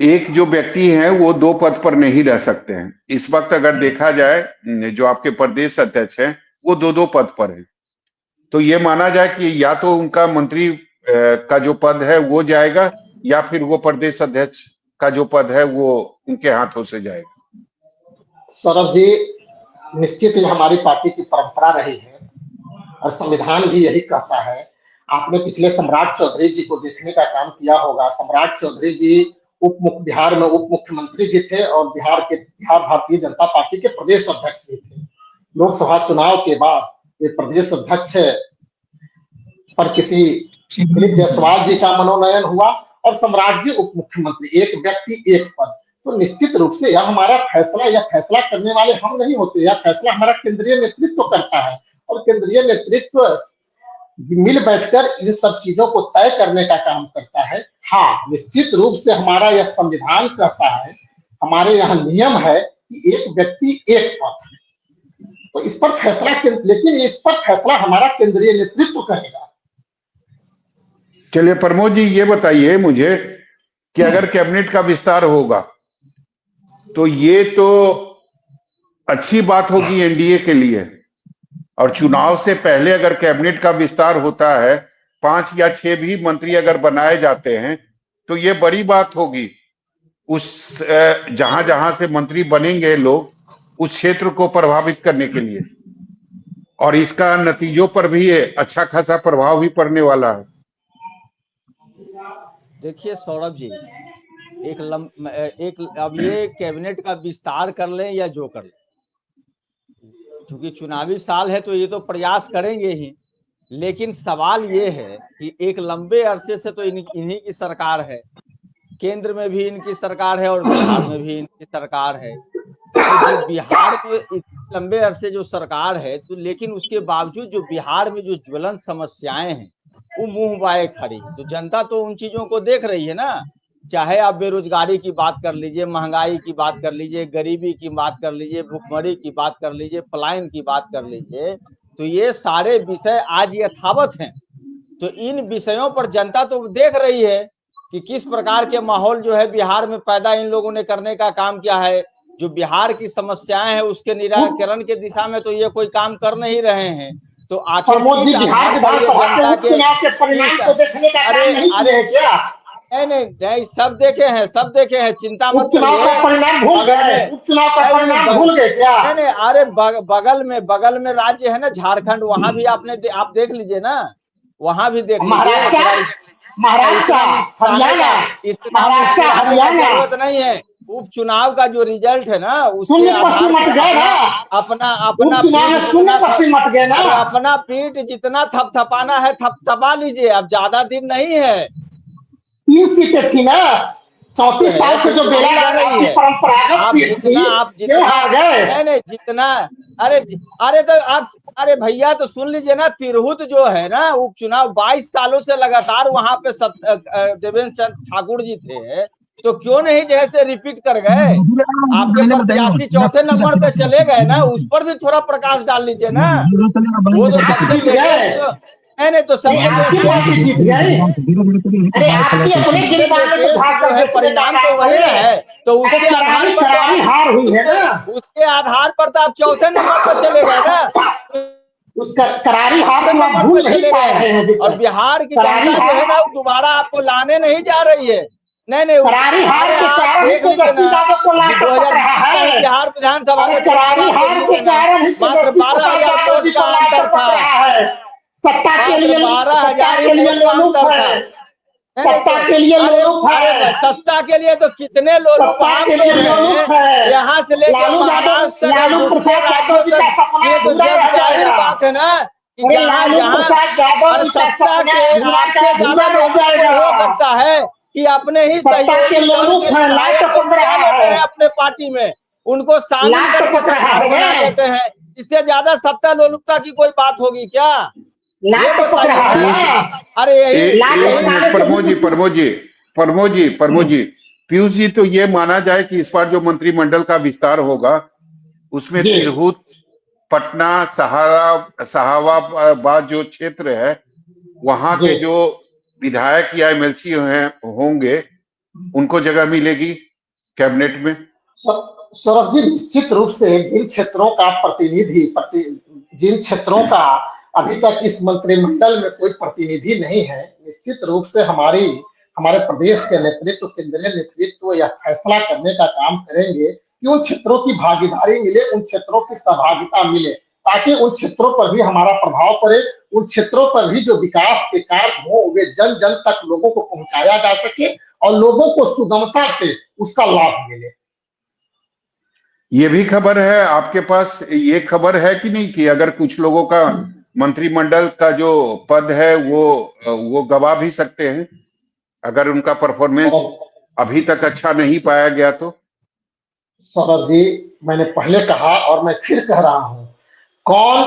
एक जो व्यक्ति हैं वो 2 पद पर नहीं रह सकते हैं। इस वक्त अगर देखा जाए, जो आपके प्रदेश अध्यक्ष हैं वो 2 पद पर है, तो ये माना जाए कि या तो उनका मंत्री का जो पद है वो जाएगा, या फिर वो प्रदेश अध्यक्ष का जो पद है वो उनके हाथों से जाएगा। सौरभ जी, निश्चित ही हमारी पार्टी की परंपरा रही है, और संविधान भी यही कहता है। आपने पिछले सम्राट चौधरी जी को देखने का काम किया होगा। सम्राट चौधरी जी बिहार में उप मुख्यमंत्री भी थे, और बिहार भारतीय जनता पार्टी के प्रदेश अध्यक्ष भी थे। लोकसभा चुनाव के बाद ये प्रदेश अध्यक्ष पर किसी दिलीप जायसवाल जी का मनोनयन हुआ, और सम्राट जी उप मुख्यमंत्री, एक व्यक्ति एक पद। तो निश्चित रूप से यह हमारा फैसला, यह फैसला करने वाले हम नहीं होते, यह फैसला हमारा केंद्रीय नेतृत्व करता है, और केंद्रीय नेतृत्व मिल बैठकर इन सब चीजों को तय करने का काम करता है। हाँ, निश्चित रूप से हमारा यह संविधान कहता है, हमारे यहाँ नियम है कि एक व्यक्ति एक पद, तो इस पर फैसला, लेकिन इस पर फैसला हमारा केंद्रीय नेतृत्व करेगा। चलिए प्रमोद जी, ये बताइए मुझे कि अगर कैबिनेट का विस्तार होगा तो ये तो अच्छी बात होगी एनडीए के लिए, और चुनाव से पहले अगर कैबिनेट का विस्तार होता है, 5 या 6 भी मंत्री अगर बनाए जाते हैं, तो ये बड़ी बात होगी। उस जहां जहां से मंत्री बनेंगे लोग, उस क्षेत्र को प्रभावित करने के लिए, और इसका नतीजों पर भी अच्छा खासा प्रभाव भी पड़ने वाला है। देखिए सौरभ जी, अब ये कैबिनेट का विस्तार कर लें या जो कर लें, क्योंकि चुनावी साल है तो ये तो प्रयास करेंगे ही, लेकिन सवाल ये है कि एक लंबे अरसे से तो इन्हीं की सरकार है, केंद्र में भी इनकी सरकार है और बिहार में भी इनकी सरकार है। तो जो बिहार में इतने लंबे अरसे जो सरकार है, तो लेकिन उसके बावजूद जो बिहार में जो ज्वलंत समस्याएं हैं वो मुंह बाए खड़ी। तो जनता तो उन चीजों को देख रही है ना, चाहे आप बेरोजगारी की बात कर लीजिए, महंगाई की बात कर लीजिए, गरीबी की बात कर लीजिए, भुखमरी की बात कर लीजिए, पलायन की बात कर लीजिए, तो ये सारे विषय आज यथावत हैं। तो इन विषयों पर जनता तो देख रही है कि किस प्रकार के माहौल जो है बिहार में पैदा इन लोगों ने करने का काम किया है। जो बिहार की समस्याएं हैं उसके निराकरण के दिशा में तो ये कोई काम कर नहीं रहे हैं। तो आखिर बिहार विधानसभा के चुनाव के परिणाम को देखने का काम नहीं किए हैं क्या? नहीं, सब देखे हैं, चिंता मत करिए। परिणाम भूल गए? उपचुनाव का परिणाम भूल गए क्या? नहीं, अरे बगल में राज्य है ना झारखंड, वहां भी आप देख लीजिए ना, वहां भी देख लीजिए। महाराष्ट्र, हरियाणा, जरूरत नहीं है। उपचुनाव का जो रिजल्ट है ना उसके शून्य आधार पश्चिम मत पर गए ना, अपना अपना उपचुनाव में पीठ शून्य जितना पश्चिम मत गए ना। अरे अपना पीठ जितना थपथपाना है थपथपा लीजिए, अब ज्यादा दिन नहीं है। 3 सीटें थी ना, 34 साल से तो जो चुनी जा रही आपकी है। परंपरागत सीट थी, आप क्यों जितना हार गए? नहीं जितना अरे अरे तो आप अरे भैया तो सुन लीजिए ना, तिरहुत जो है ना उपचुनाव 22 सालों से लगातार वहां पे देवेंद्र चंद ठाकुर जी थे, तो क्यों नहीं जैसे रिपीट कर गए? आपके प्रत्याशी चौथे नंबर पे चले गए ना, उस पर भी थोड़ा प्रकाश डाल लीजिए ना। वो तो आप सबसे जीत गए। लेटेस्ट नहीं तो नहीं, सबसे आपकी पार्टी जीत लेटेस्ट गई। अरे आपकी अपने सबसे गिरबान में तो लेटेस्ट जो झारखंड है देश का परिणाम तो काम वही करे। ना है, तो अरे उसके आधार पर तो करारी आप हार हुई है ना, उसके आधार पर तो आप चौथे नंबर पर चले गए ना, उसका करारी हार चौथे को आप नंबर भूल पे नहीं चले पा गए रहे हैं। हैं अभी और तक। बिहार की करारी जनता जो है हार, ना वो दोबारा आपको लाने नहीं जा रही है। नहीं करारी हार अरे के आप कारण ही देख लीजिए तेजस्वी ना, यादव को लाट टपक रहा 2020 का ही है। बिहार विधानसभा अरे का चुनाव करारी आप देख हार के लीजिए ना, कारण ही मात्र तेजस्वी प्रसाद 12,000 यादव वोट जी का को लाट अंतर टपक था, रहा है। सत्ता के मात्र लिए 12,000 ही वोट का लोलुप अंतर था। है, नहीं सत्ता तो के लिए लोलुप है, सत्ता के लिए तो कितने लोलुप सत्ता आप के लिए लोग हैं, लोलुप है। यहाँ से लेके महाराष्ट्र तक और लालू दूसरे प्रसाद यादव राज्यों जी का तक। सपना ये तो अधूरा जग रह जाहिर जाएगा। बात है ना कि अरे जहाँ लालू जहाँ प्रसाद यादव और जी का सत्ता सपना के अधूरा का आपसे अधूरा ज्यादा रह लोलुप तो जाएगा। हो सकता है कि अपने ही सत्ता के सहयोगी दल लोलुप के है, लाट विधायक को टपक बुला रहा लेते है, हैं अपने पार्टी में, उनको शामिल लाट करके टपक रहा सरकार है बना ना, देते हैं। इससे ज्यादा सत्ता लोलुपता की कोई बात होगी क्या? ये लाट टपक बताइए रहा है ना। ना। अरे यही लाट यही एक टपकाने मिनट, से भी प्रमोद जी, पीयूष जी, तो ये माना जाए कि इस बार जो मंत्रिमंडल का विस्तार होगा उसमें जी तिरहुत, पटना, सहावाबाद जो क्षेत्र है वहां जी के जो विधायक या एमएलसी होंगे उनको जगह मिलेगी कैबिनेट में। सौरभ जी, निश्चित रूप से जिन क्षेत्रों का अभी तक इस मंत्रिमंडल में कोई प्रतिनिधि नहीं है, निश्चित रूप से हमारे प्रदेश के नेतृत्व, केंद्रीय नेतृत्व यह फैसला करने का काम करेंगे कि उन क्षेत्रों की भागीदारी मिले, उन क्षेत्रों की सहभागिता मिले, ताकि उन क्षेत्रों पर भी हमारा प्रभाव पड़े, उन क्षेत्रों पर भी जो विकास के कार्य हो वे जन जन तक लोगों को पहुंचाया जा सके और लोगों को सुगमता से उसका लाभ मिले। ये भी खबर है आपके पास, ये खबर है कि नहीं कि अगर कुछ लोगों का मंत्रिमंडल का जो पद है वो गवा भी सकते हैं अगर उनका परफॉर्मेंस अभी तक अच्छा नहीं पाया गया तो? सौरभ जी, मैंने पहले कहा और मैं फिर कह रहा हूं, कौन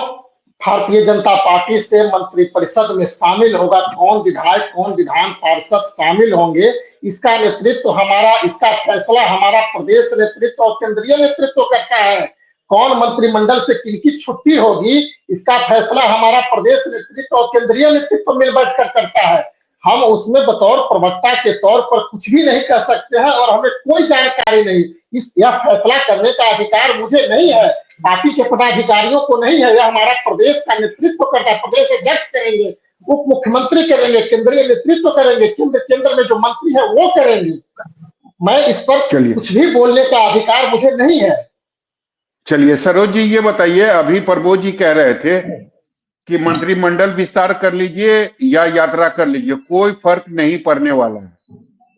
भारतीय जनता पार्टी से मंत्रिपरिषद में शामिल होगा, कौन विधायक, कौन विधान पार्षद शामिल होंगे, इसका नेतृत्व इसका फैसला हमारा प्रदेश नेतृत्व और केंद्रीय नेतृत्व करता है। कौन मंत्रिमंडल से किनकी छुट्टी होगी, इसका फैसला हमारा प्रदेश नेतृत्व और केंद्रीय नेतृत्व मिल बैठकर करता है। हम उसमें बतौर प्रवक्ता के तौर पर कुछ भी नहीं कर सकते हैं और हमें कोई जानकारी नहीं। यह फैसला करने का अधिकार मुझे नहीं है, पार्टी के पदाधिकारियों को नहीं है, यह हमारा प्रदेश का नेतृत्व करता है। प्रदेश अध्यक्ष करेंगे, उप मुख्यमंत्री करेंगे, केंद्रीय नेतृत्व करेंगे, केंद्र में जो मंत्री है वो करेंगे। मैं इस पर कुछ भी बोलने का अधिकार मुझे नहीं है। चलिए सरोज जी, ये बताइए, अभी प्रमोद जी कह रहे थे कि मंत्रिमंडल विस्तार कर लीजिए या यात्रा कर लीजिए, कोई फर्क नहीं पड़ने वाला है।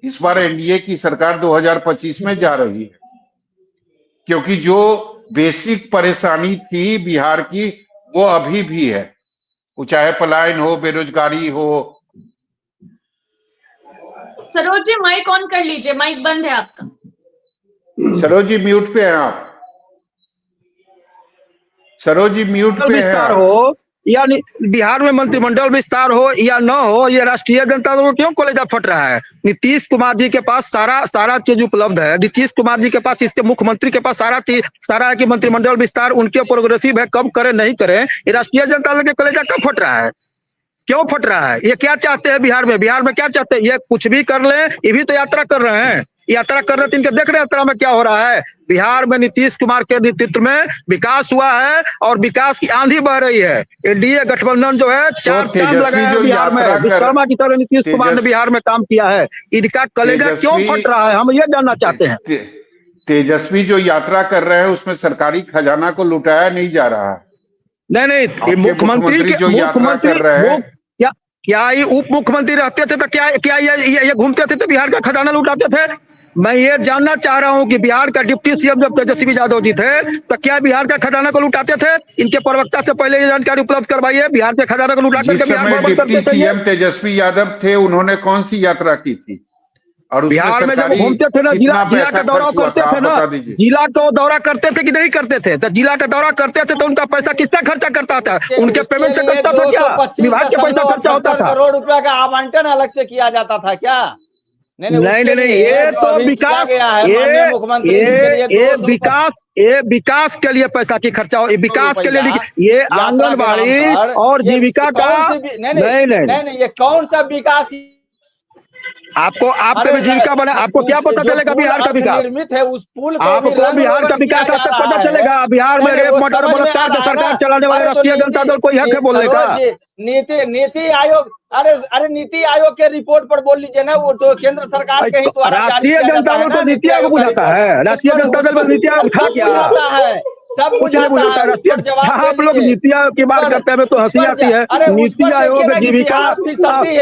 इस बार एनडीए की सरकार 2025 में जा रही है, क्योंकि जो बेसिक परेशानी थी बिहार की वो अभी भी है, वो चाहे पलायन हो, बेरोजगारी हो। सरोज जी माइक ऑन कर लीजिए, माइक बंद है आपका। सरोज जी म्यूट पे हैं आप। सरोज जी म्यूट पे हैं विस्तार आप। हो या बिहार में मंत्रिमंडल विस्तार हो या न हो, ये राष्ट्रीय जनता दल को क्यों कलेजा फट रहा है? नीतीश कुमार जी के पास सारा चीज उपलब्ध है। नीतीश कुमार जी के पास, इसके मुख्यमंत्री के पास सारा है कि मंत्रिमंडल विस्तार उनके प्रोग्रेसिव है, कब करे नहीं करे। ये राष्ट्रीय जनता दल के कलेजा कब फट रहा है? क्यों फट रहा है? ये क्या चाहते हैं बिहार में क्या चाहते हैं? ये कुछ भी कर ले, ये भी तो यात्रा कर रहे हैं। यात्रा कर रहे थे, इनके देख रहे यात्रा में क्या हो रहा है। बिहार में नीतीश कुमार के नेतृत्व में विकास हुआ है और विकास की आंधी बह रही है। एनडीए गठबंधन जो है चार चांद लगाया है बिहार में। विश्वकर्मा की तरह नीतीश कुमार ने बिहार में काम किया है। इनका कलेजा क्यों फट रहा है, हम ये जानना चाहते हैं। तेजस्वी जो यात्रा कर रहे हैं उसमें सरकारी खजाना को लुटाया नहीं जा रहा है। नहीं, मुख्यमंत्री जो यात्रा कर रहे हैं, क्या ये उप मुख्यमंत्री रहते थे तो क्या क्या ये घूमते थे तो बिहार का खजाना लुटाते थे? मैं ये जानना चाह रहा हूं कि बिहार का डिप्टी सीएम जब तेजस्वी यादव जी थे तो क्या बिहार का खजाना को लुटाते थे? इनके प्रवक्ता से पहले ये जानकारी उपलब्ध करवाइए, बिहार के खजाना को लुटा जिस करके बिहार समय बर्बाद डिप्टी करते थे ये? सीएम तेजस्वी यादव थे, उन्होंने कौन सी यात्रा की थी और उसमें बिहार में जब सरकारी घूमते थे ना, कितना जिला का पैसा दौरा खर्च हुआ करते था, थे आप ना, बता दीजिए। जिला को दौरा करते थे कि नहीं करते थे? तो जिला का दौरा करते थे तो उनका पैसा कितना खर्चा करता था? उनके पेमेंट से करता था क्या? विभाग के पैसा खर्चा होता था? करोड़ रुपया का आवंटन अलग से किया जाता था क्या? नहीं, उसके नहीं, लिए ये जो तो अभी किया विकास, गया है माननीय मुख्यमंत्री जी के लिए ये विकास के लिए पैसा की खर्चा, विकास के लिए ये यात्रा के नाम आंगनबाड़ी पर और ये जीविका का कौन सी नहीं, ये कौन सा विकास? आपको आपका भी जीविका बना, आपको क्या पता चलेगा बिहार का विकास? निर्मित है उस पुल को भी आपको बिहार का विकास आज तक पता चलेगा? बिहार में रेप मर्डर बलात्कार का सरकार चलाने वाले राष्ट्रीय जनता दल को हक है बोलने का? नीति आयोग, अरे नीति आयोग के रिपोर्ट पर बोल लीजिए ना, वो तो केंद्र सरकार के ही द्वारा जारी राष्ट्रीय किया जाता जनता है दल ना, को नीति आयोग बुझाता है? राष्ट्रीय जनता दल में नीति आयोग था क्या? सब बुझाता है। राष्ट्रीय, आप लोग नीति आयोग की बात करते हैं तो हंसी आती है। नीति आयोग, जीविका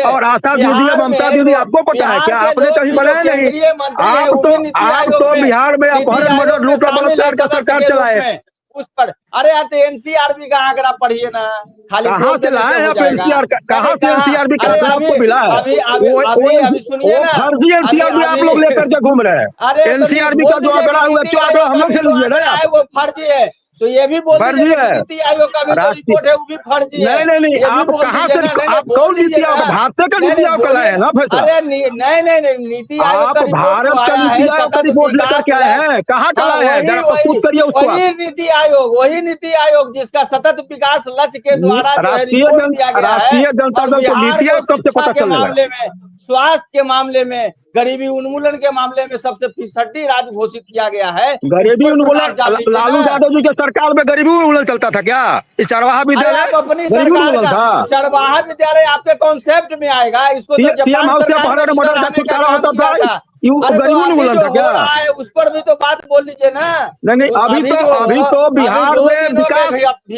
और आशा दीदी, ममता दीदी, आपको पता है क्या? आपने कहीं बनाया नहीं? आप तो बिहार में अपहरण, मर्डर, लूट और बलात्कार का सरकार चलाए। उस पर अरे यार, तो एनसीआरबी का आंकड़ा पढ़िए ना, खाली कहाँ से लाए हैं आप एनसीआर? कहाँ से एनसीआरबी का आंकड़ा आपको मिला है? अभी सुनिए ना, फर्जी एनसीआरबी आप लोग लेकर के घूम रहे हैं। एनसीआरबी का जो आंकड़ा हुआ तो आंकड़ा हम लोग से लीजिए ना, वो फर्जी है। तो ये भी बोल फर्जी दीजिए है। कि नीति आयोग का भी जो रिपोर्ट है वो भी फर्जी है। नहीं, आप कहाँ से, आप कौन नीति आयोग? भारत का नीति आयोग का लाए हैं ना फैसला? अरे नहीं, नीति आयोग आप भारत का नीति आयोग का रिपोर्ट लेकर के आए हैं, कहाँ का लाए हैं? जरा प्रस्तुत करिए उसको। वही नीति आयोग जिसका सतत विकास लक्ष्य के द्वारा राष्ट्रीय जनता दल को नीति आयोग कब से पता के चलेगा? मामले में, स्वास्थ्य के मामले में, गरीबी उन्मूलन के मामले में सबसे 65 राज्य घोषित किया गया है। गरीबी उन्मूलन, लालू यादव जी के सरकार में गरीबी उन्मूलन चलता था क्या? इस चरवाहा विद्यालय अपनी सरकार का चरवाहा विद्यालय आपके कॉन्सेप्ट में आएगा? इसको तो जापान सरकार ने मर्डर का छुटकारा होता था, गरीबी उन्मूलन था क्या? उस पर भी तो बात बोल लीजिए ना। नहीं, अभी तो बिहार में विकास,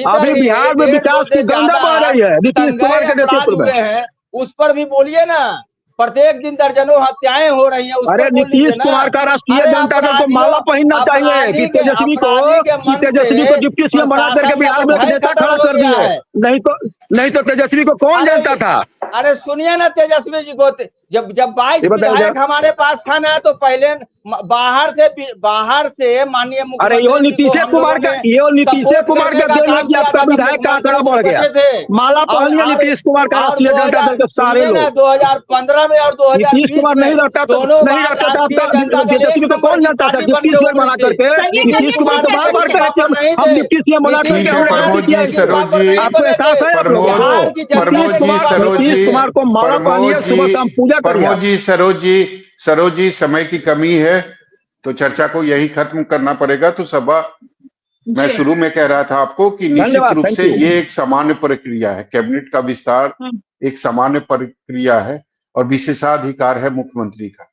अभी बिहार में विकास की गंगा बह रही है नीतीश कुमार के नेतृत्व में। उस पर भी बोलिए ना। प्रत्येक दिन दर्जनों हत्याएं हो रही हैं। अरे नीतीश कुमार का राष्ट्रीय जनता दल को माला पहनना चाहिए कि तेजस्वी को डिप्टी सीएम बना करके बिहार में नेता खड़ा कर दिए। नहीं तो तेजस्वी को कौन जानता था? अरे सुनिए ना, तेजस्वी जी को जब 22 विधायक हमारे पास था ना, तो पहले बाहर से माननीय मुख्यमंत्री, अरे यो नीतीश कुमार का देन है कि आपका विधायक का आंकड़ा बढ़ गया। माला पहनिए नीतीश कुमार का राष्ट्रीय जनता दल के सारे लोग। 2015 में और 2020 नीतीश कुमार नहीं रहता था तेजस्वी को कौन जानता था? डिप्टी सीएम बना करके नीतीश कुमार तो बार बार कहे हम डिप्टी सीएम बना करके हमने, आपको एहसास है? नीतीश कुमार को माला पहनिए, सुबह शाम पूजा करिए। सरोज जी, समय की कमी है तो चर्चा को यही खत्म करना पड़ेगा। तो सभा, मैं शुरू में कह रहा था आपको कि निश्चित रूप से ये एक सामान्य प्रक्रिया है। कैबिनेट का विस्तार एक सामान्य प्रक्रिया है और विशेषाधिकार है मुख्यमंत्री का।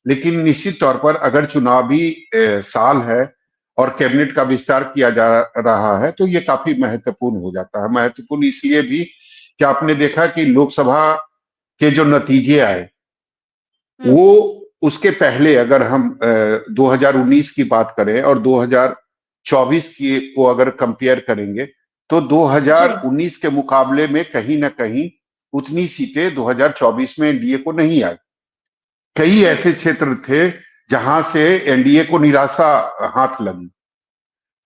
लेकिन निश्चित तौर पर अगर चुनावी साल है और कैबिनेट का विस्तार किया जा रहा है तो ये काफी महत्वपूर्ण हो जाता है। महत्वपूर्ण इसलिए भी कि आपने देखा कि लोकसभा के जो नतीजे आए वो उसके पहले, अगर हम 2019 की बात करें और 2024 की को अगर कंपेयर करेंगे तो 2019 के मुकाबले में कहीं ना कहीं उतनी सीटें 2024 में एनडीए को नहीं आई। कई ऐसे क्षेत्र थे जहां से एनडीए को निराशा हाथ लगी,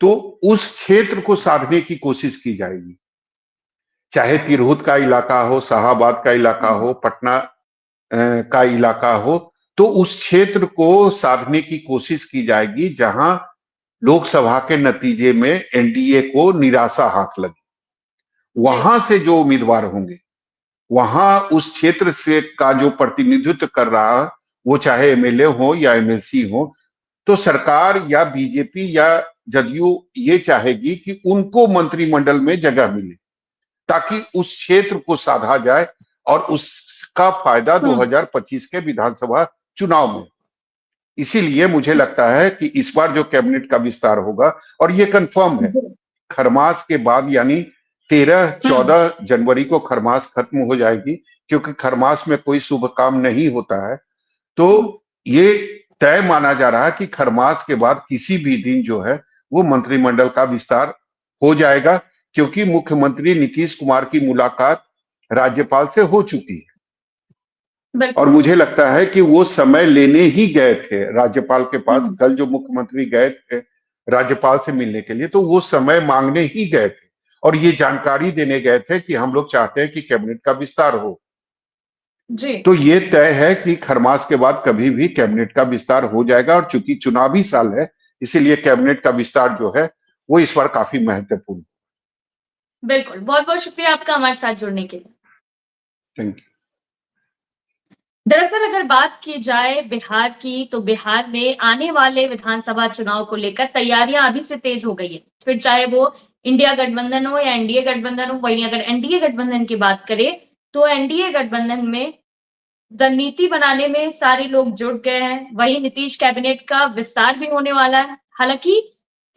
तो उस क्षेत्र को साधने की कोशिश की जाएगी। चाहे तिरहुत का इलाका हो, शाहाबाद का इलाका हो, पटना का इलाका हो, तो उस क्षेत्र को साधने की कोशिश की जाएगी जहां लोकसभा के नतीजे में एनडीए को निराशा हाथ लगी। वहां से जो उम्मीदवार होंगे, वहां उस क्षेत्र से का जो प्रतिनिधित्व कर रहा, वो चाहे एमएलए हो या एमएलसी हो, तो सरकार या बीजेपी या जदयू ये चाहेगी कि उनको मंत्रिमंडल में जगह मिले ताकि उस क्षेत्र को साधा जाए और उसका फायदा 2025 के विधानसभा चुनाव में। इसीलिए मुझे लगता है कि इस बार जो कैबिनेट का विस्तार होगा, और ये कंफर्म है, खरमास के बाद यानी 13-14 जनवरी को खरमास खत्म हो जाएगी, क्योंकि खरमास में कोई शुभ काम नहीं होता है। तो ये तय माना जा रहा है कि खरमास के बाद किसी भी दिन जो है वो मंत्रिमंडल का विस्तार हो जाएगा, क्योंकि मुख्यमंत्री नीतीश कुमार की मुलाकात राज्यपाल से हो चुकी है और मुझे लगता है कि वो समय लेने ही गए थे राज्यपाल के पास। कल जो मुख्यमंत्री गए थे राज्यपाल से मिलने के लिए, तो वो समय मांगने ही गए थे और ये जानकारी देने गए थे कि हम लोग चाहते हैं कि कैबिनेट का विस्तार हो जी। तो ये तय है कि खरमास के बाद कभी भी कैबिनेट का विस्तार हो जाएगा। और चूंकि चुनावी साल है, इसीलिए कैबिनेट का विस्तार जो है वो इस बार काफी महत्वपूर्ण। बिल्कुल, बहुत बहुत शुक्रिया आपका हमारे साथ जुड़ने के लिए। Thank you. दरअसल अगर बात की जाए बिहार की, तो बिहार में आने वाले विधानसभा चुनाव को लेकर तैयारियां अभी से तेज हो गई है। फिर चाहे वो इंडिया गठबंधन हो या एनडीए गठबंधन हो। वहीं अगर एनडीए गठबंधन की बात करें तो एनडीए गठबंधन में रणनीति बनाने में सारे लोग जुट गए हैं। वहीं नीतीश कैबिनेट का विस्तार भी होने वाला है। हालांकि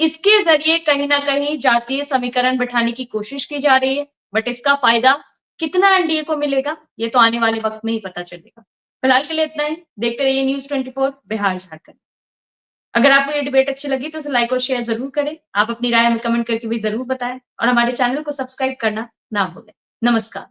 इसके जरिए कहीं ना कहीं जातीय समीकरण बिठाने की कोशिश की जा रही है, बट इसका फायदा कितना एनडीए को मिलेगा ये तो आने वाले वक्त में ही पता चलेगा। फिलहाल के लिए इतना ही। देखते रहिए न्यूज़ 24 बिहार झारखंड। अगर आपको ये डिबेट अच्छी लगी तो इसे लाइक और शेयर जरूर करें। आप अपनी राय हमें कमेंट करके भी जरूर बताएं और हमारे चैनल को सब्सक्राइब करना ना भूलें। नमस्कार।